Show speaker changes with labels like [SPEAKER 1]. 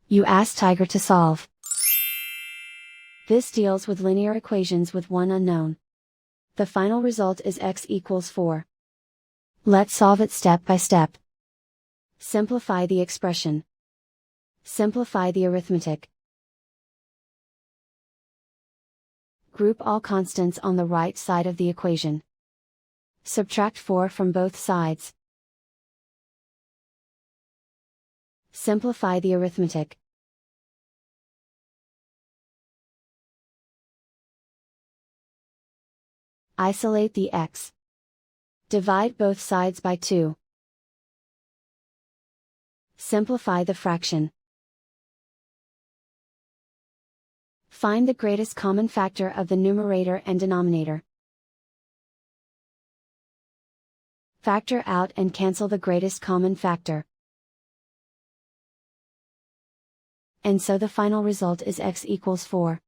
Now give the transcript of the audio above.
[SPEAKER 1] You ask Tiger to solve. This deals with linear equations with one unknown. The final result is x equals 4. Let's solve it step by step. Simplify the expression. Simplify the arithmetic. Group all constants on the right side of the equation. Subtract 4 from both sides. Simplify the arithmetic. Isolate the x. Divide both sides by 2. Simplify the fraction. Find the greatest common factor of the numerator and denominator. Factor out and cancel the greatest common factor. And so the final result is x equals 4.